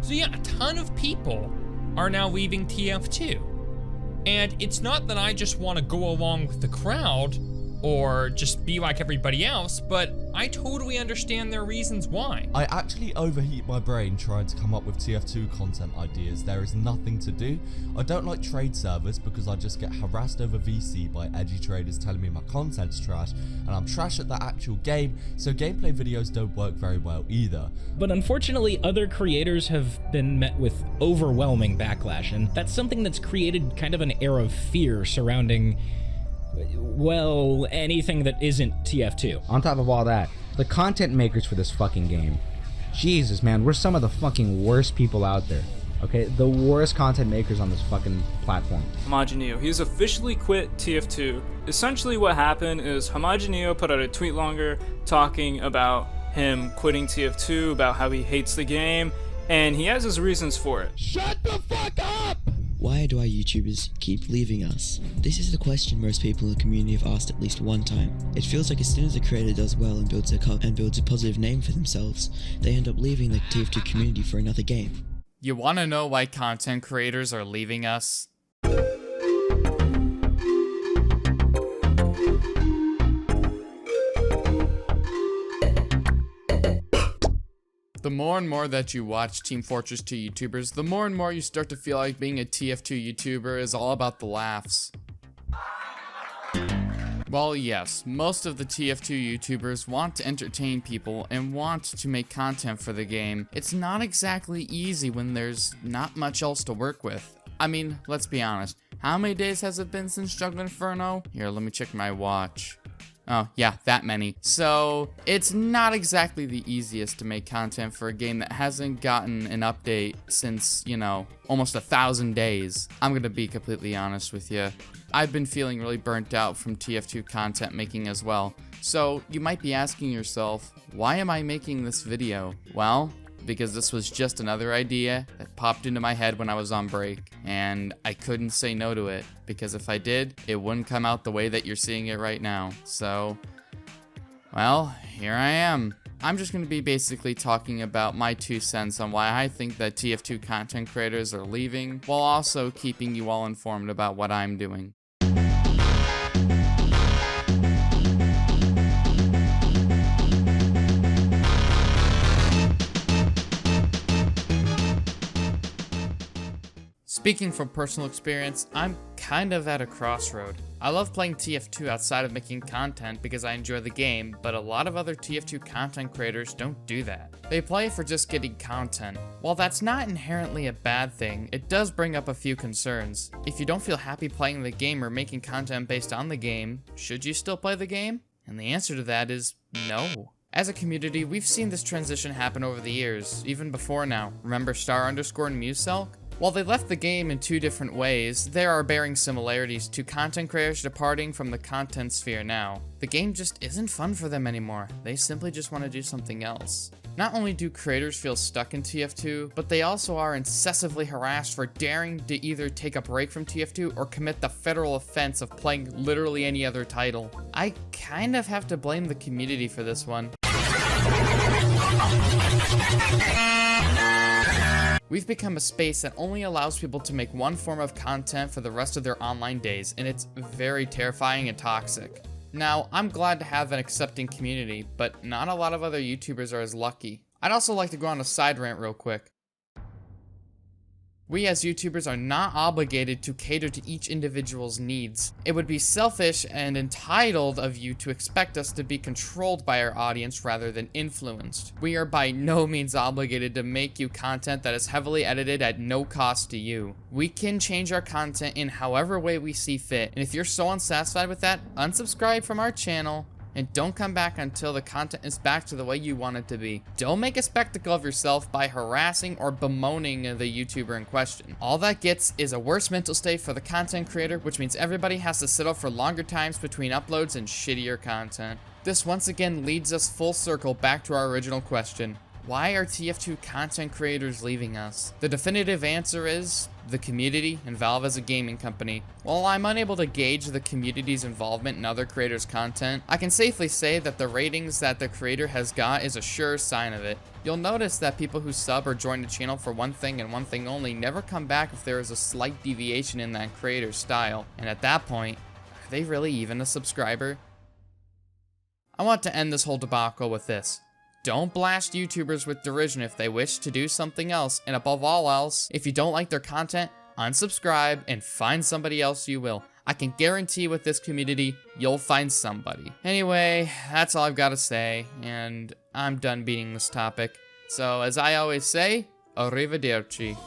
So yeah, a ton of people are now leaving TF2. And it's not that I just want to go along with the crowd or just be like everybody else, but I totally understand their reasons why. I actually overheat my brain trying to come up with TF2 content ideas. There is nothing to do. I don't like trade servers because I just get harassed over VC by edgy traders telling me my content's trash, and I'm trash at the actual game, so gameplay videos don't work very well either. But unfortunately, other creators have been met with overwhelming backlash, and that's something that's created kind of an air of fear surrounding, well, anything that isn't TF2. On top of all that, the content makers for this fucking game, Jesus man, we're some of the fucking worst people out there. Okay, the worst content makers on this fucking platform. Homogeneo, he's officially quit TF2. Essentially what happened is Homogeneo put out a tweet longer talking about him quitting TF2, about how he hates the game, and he has his reasons for it. Shut the fuck up! Why do our YouTubers keep leaving us? This is the question most people in the community have asked at least one time. It feels like as soon as a creator does well and builds a positive name for themselves, they end up leaving the TF2 community for another game. You want to know why content creators are leaving us? The more and more that you watch Team Fortress 2 YouTubers, the more and more you start to feel like being a TF2 YouTuber is all about the laughs. Well, yes, most of the TF2 YouTubers want to entertain people and want to make content for the game. It's not exactly easy when there's not much else to work with. I mean, let's be honest. How many days has it been since Jungle Inferno? Here, let me check my watch. Oh, yeah, that many. So, it's not exactly the easiest to make content for a game that hasn't gotten an update since, you know, almost 1,000 days. I'm gonna be completely honest with you. I've been feeling really burnt out from TF2 content making as well. So, you might be asking yourself, why am I making this video? Well, because this was just another idea that popped into my head when I was on break, and I couldn't say no to it, because if I did, it wouldn't come out the way that you're seeing it right now. So, well, here I am. I'm just going to be basically talking about my 2 cents on why I think that TF2 content creators are leaving, while also keeping you all informed about what I'm doing. Speaking from personal experience, I'm kind of at a crossroad. I love playing TF2 outside of making content because I enjoy the game, but a lot of other TF2 content creators don't do that. They play for just getting content. While that's not inherently a bad thing, it does bring up a few concerns. If you don't feel happy playing the game or making content based on the game, should you still play the game? And the answer to that is no. As a community, we've seen this transition happen over the years, even before now. Remember Star_and Muselk? While they left the game in 2 different ways, there are bearing similarities to content creators departing from the content sphere now. The game just isn't fun for them anymore. They simply just want to do something else. Not only do creators feel stuck in TF2, but they also are incessantly harassed for daring to either take a break from TF2 or commit the federal offense of playing literally any other title. I kind of have to blame the community for this one. We've become a space that only allows people to make one form of content for the rest of their online days, and it's very terrifying and toxic. Now, I'm glad to have an accepting community, but not a lot of other YouTubers are as lucky. I'd also like to go on a side rant real quick. We as YouTubers are not obligated to cater to each individual's needs. It would be selfish and entitled of you to expect us to be controlled by our audience rather than influenced. We are by no means obligated to make you content that is heavily edited at no cost to you. We can change our content in however way we see fit, and if you're so unsatisfied with that, unsubscribe from our channel and don't come back until the content is back to the way you want it to be. Don't make a spectacle of yourself by harassing or bemoaning the YouTuber in question. All that gets is a worse mental state for the content creator, which means everybody has to settle for longer times between uploads and shittier content. This once again leads us full circle back to our original question. Why are TF2 content creators leaving us? The definitive answer is the community and Valve as a gaming company. While I'm unable to gauge the community's involvement in other creators' content, I can safely say that the ratings that the creator has got is a sure sign of it. You'll notice that people who sub or join the channel for one thing and one thing only never come back if there is a slight deviation in that creator's style. And at that point, are they really even a subscriber? I want to end this whole debacle with this. Don't blast YouTubers with derision if they wish to do something else, and above all else, if you don't like their content, unsubscribe and find somebody else you will. I can guarantee with this community, you'll find somebody. Anyway, that's all I've got to say, and I'm done beating this topic. So as I always say, arrivederci.